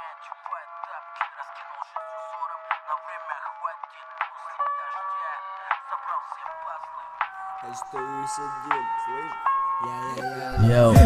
одевает тапки, раскинул жизнь узором, на время хватит после дождя, собрал все пазлы. Остаюсь один, слышь?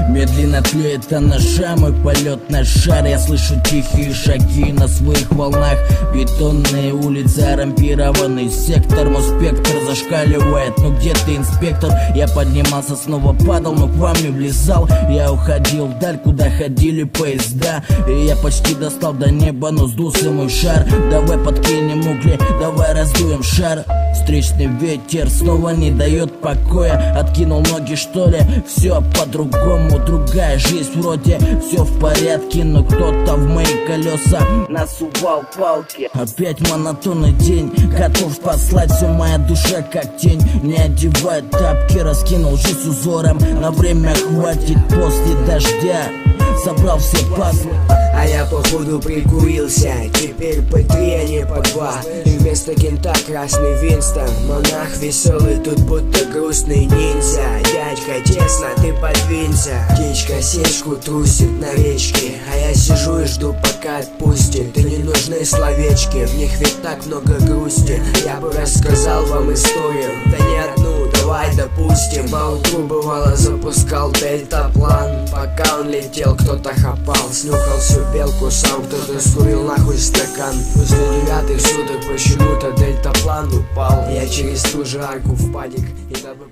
Медленно тлеет наша, мой полет на шар. Я слышу тихие шаги на своих волнах. Бетонные улицы, рампированный сектор. Мой спектр зашкаливает, ну где ты, инспектор? Я поднимался, снова падал, но к вам не влезал. Я уходил вдаль, куда ходили поезда. И я почти достал до неба, но сдулся мой шар. Давай подкинем угли, давай раздуем шар. Встречный ветер снова не дает покоя. Откинул ноги, что ли? Все по-другому, другая жизнь вроде все в порядке, но кто-то в мои колеса насувал палки. Опять монотонный день, готов послать все, моя душа как тень. Не одевает тапки, раскинул жизнь узором, на время хватит после дождя, собрал все пазлы. А я походу прикурился, теперь по 3, а не по 2. И вместо кента красный Винстон. Монах веселый, тут будто грустный ниндзя. Дядька, честно, ты подвинься. Птичка сечку трусит на речке, а я сижу и жду, пока отпустит. И не нужны словечки, в них ведь так много грусти. Я бы рассказал вам историю, да не одну, давай допустим. Поутру бывало запускал дельтаплан. Пока он летел, кто-то хапал, снюхал всю белку сам, кто-то скурил нахуй стакан. После 9 суток почему-то дельтаплан упал. Я через ту же арку в падик, и дабы